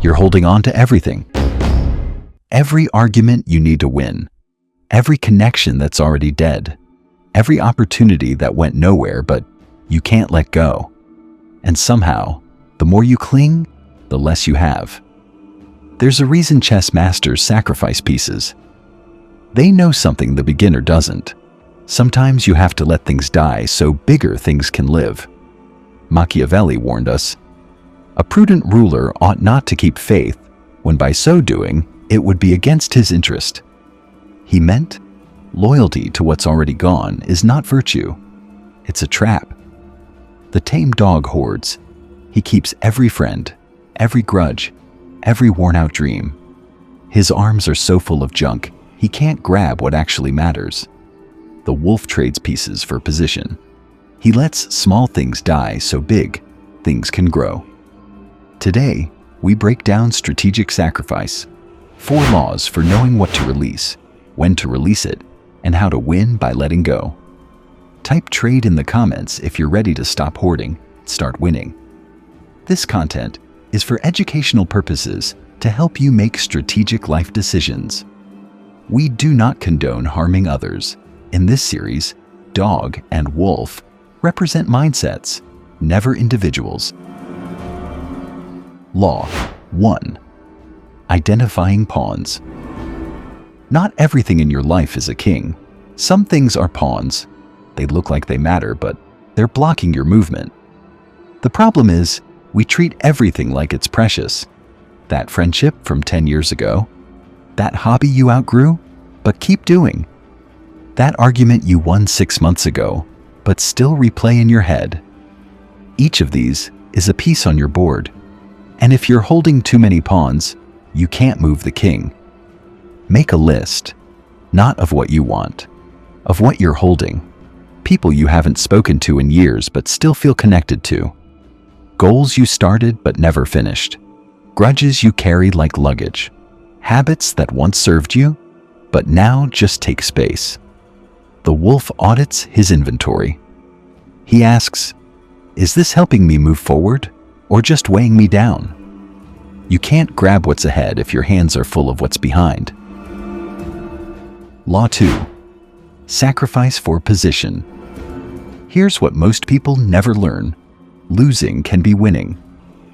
you're holding on to everything. Every argument you need to win, every connection that's already dead, every opportunity that went nowhere but you can't let go. And somehow, the more you cling, the less you have. There's a reason chess masters sacrifice pieces. They know something the beginner doesn't. Sometimes you have to let things die so bigger things can live. Machiavelli warned us, a prudent ruler ought not to keep faith, when by so doing, it would be against his interest. He meant, loyalty to what's already gone is not virtue. It's a trap. The tame dog hoards. He keeps every friend, every grudge, every worn-out dream. His arms are so full of junk, he can't grab what actually matters. The wolf trades pieces for position. He lets small things die so big things can grow. Today, we break down strategic sacrifice, 4 laws for knowing what to release, when to release it, and how to win by letting go. Type trade in the comments if you're ready to stop hoarding, start winning. This content is for educational purposes to help you make strategic life decisions. We do not condone harming others. In this series, dog and wolf represent mindsets, never individuals. Law 1. Identifying pawns. Not everything in your life is a king. Some things are pawns. They look like they matter, but they're blocking your movement. The problem is, we treat everything like it's precious. That friendship from 10 years ago, that hobby you outgrew, but keep doing. That argument you won 6 months ago, but still replay in your head. Each of these is a piece on your board. And if you're holding too many pawns, you can't move the king. Make a list, not of what you want, of what you're holding. People you haven't spoken to in years but still feel connected to. Goals you started but never finished. Grudges you carried like luggage. Habits that once served you, but now just take space. The wolf audits his inventory. He asks, is this helping me move forward or just weighing me down? You can't grab what's ahead if your hands are full of what's behind. Law 2. Sacrifice for position. Here's what most people never learn. Losing can be winning.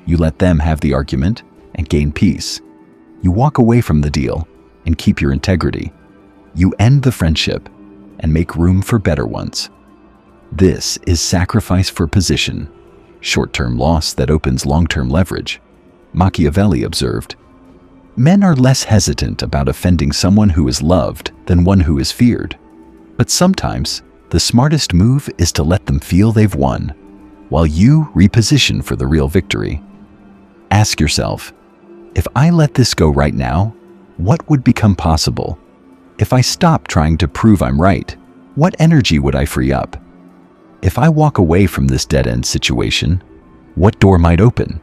You let them have the argument and gain peace. You walk away from the deal and keep your integrity. You end the friendship and make room for better ones. This is sacrifice for position. Short-term loss that opens long-term leverage. Machiavelli observed, men are less hesitant about offending someone who is loved than one who is feared. But sometimes, the smartest move is to let them feel they've won, while you reposition for the real victory. Ask yourself, if I let this go right now, what would become possible? If I stop trying to prove I'm right, what energy would I free up? If I walk away from this dead-end situation, what door might open?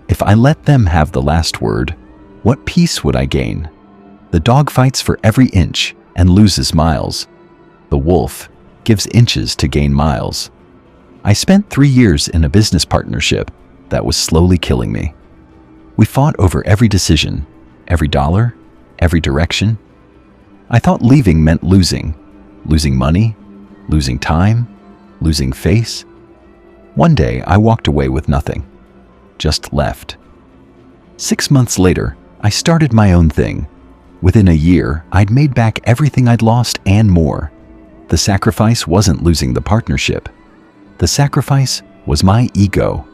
If I let them have the last word, what peace would I gain? The dog fights for every inch and loses miles. The wolf gives inches to gain miles. I spent 3 years in a business partnership that was slowly killing me. We fought over every decision, every dollar, every direction. I thought leaving meant losing money, losing time, losing face. One day I walked away with nothing, just left. 6 months later, I started my own thing. Within a year, I'd made back everything I'd lost and more. The sacrifice wasn't losing the partnership. The sacrifice was my ego.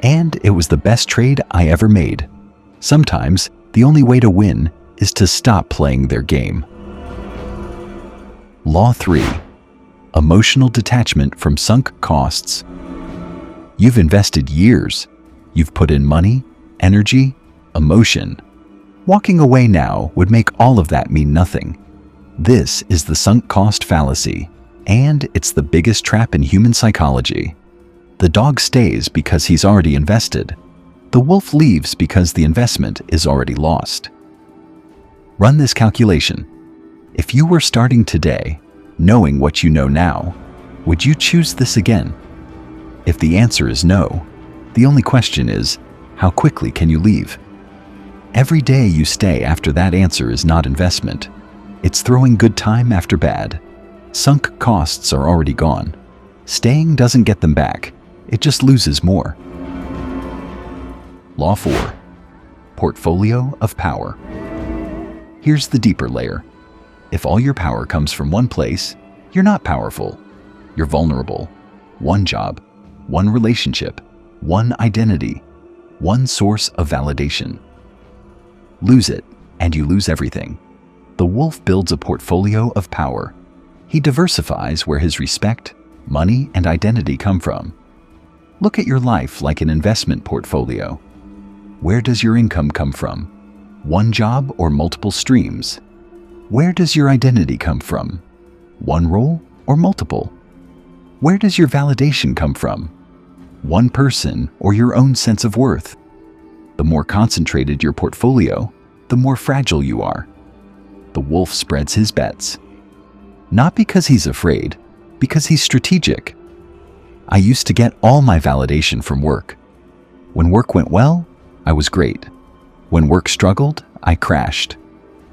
And it was the best trade I ever made. Sometimes, the only way to win is to stop playing their game. Law 3. Emotional detachment from sunk costs. You've invested years. You've put in money, energy, emotion. Walking away now would make all of that mean nothing. This is the sunk cost fallacy, and it's the biggest trap in human psychology. The dog stays because he's already invested. The wolf leaves because the investment is already lost. Run this calculation. If you were starting today, knowing what you know now, would you choose this again? If the answer is no, the only question is, how quickly can you leave? Every day you stay after that answer is not investment. It's throwing good time after bad. Sunk costs are already gone. Staying doesn't get them back. It just loses more. Law 4. Portfolio of power. Here's the deeper layer. If all your power comes from one place, you're not powerful. You're vulnerable. One job, one relationship, one identity, one source of validation. Lose it, and you lose everything. The wolf builds a portfolio of power. He diversifies where his respect, money, and identity come from. Look at your life like an investment portfolio. Where does your income come from? One job or multiple streams? Where does your identity come from? One role or multiple? Where does your validation come from? One person or your own sense of worth? The more concentrated your portfolio, the more fragile you are. The wolf spreads his bets. Not because he's afraid, because he's strategic. I used to get all my validation from work. When work went well, I was great. When work struggled, I crashed.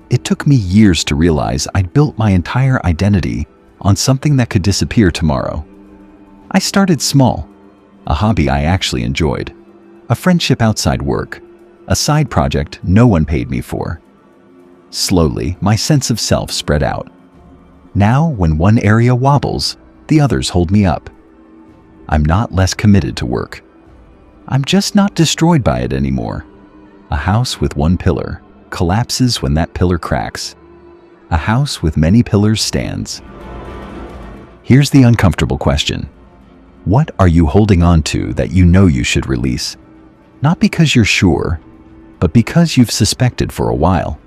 It took me years to realize I'd built my entire identity on something that could disappear tomorrow. I started small, a hobby I actually enjoyed, a friendship outside work, a side project no one paid me for. Slowly, my sense of self spread out. Now, when one area wobbles, the others hold me up. I'm not less committed to work. I'm just not destroyed by it anymore. A house with one pillar collapses when that pillar cracks. A house with many pillars stands. Here's the uncomfortable question. What are you holding on to that you know you should release? Not because you're sure, but because you've suspected for a while.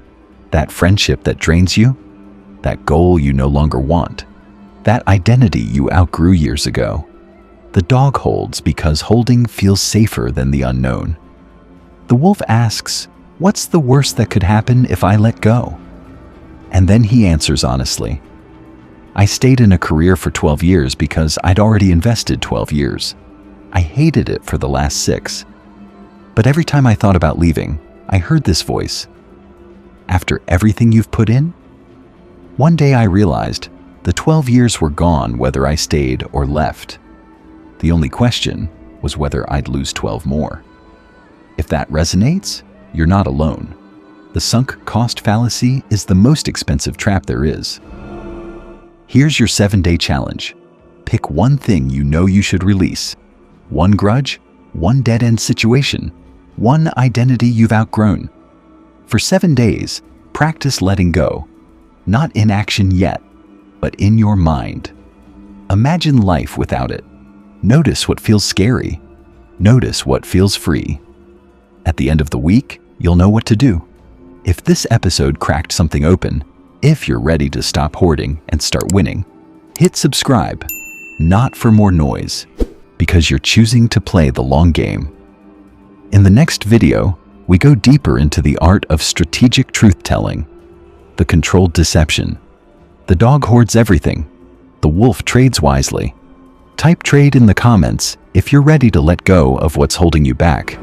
That friendship that drains you, that goal you no longer want, that identity you outgrew years ago. The dog holds because holding feels safer than the unknown. The wolf asks, "What's the worst that could happen if I let go?" And then he answers honestly. I stayed in a career for 12 years because I'd already invested 12 years. I hated it for the last 6. But every time I thought about leaving, I heard this voice. After everything you've put in? One day I realized the 12 years were gone whether I stayed or left. The only question was whether I'd lose 12 more. If that resonates, you're not alone. The sunk cost fallacy is the most expensive trap there is. Here's your 7-day challenge. Pick one thing you know you should release. One grudge, one dead-end situation, one identity you've outgrown. For 7 days, practice letting go. Not in action yet, but in your mind. Imagine life without it. Notice what feels scary. Notice what feels free. At the end of the week, you'll know what to do. If this episode cracked something open, if you're ready to stop hoarding and start winning, hit subscribe. Not for more noise, because you're choosing to play the long game. In the next video, we go deeper into the art of strategic truth-telling, the controlled deception. The dog hoards everything. The wolf trades wisely. Type trade in the comments if you're ready to let go of what's holding you back.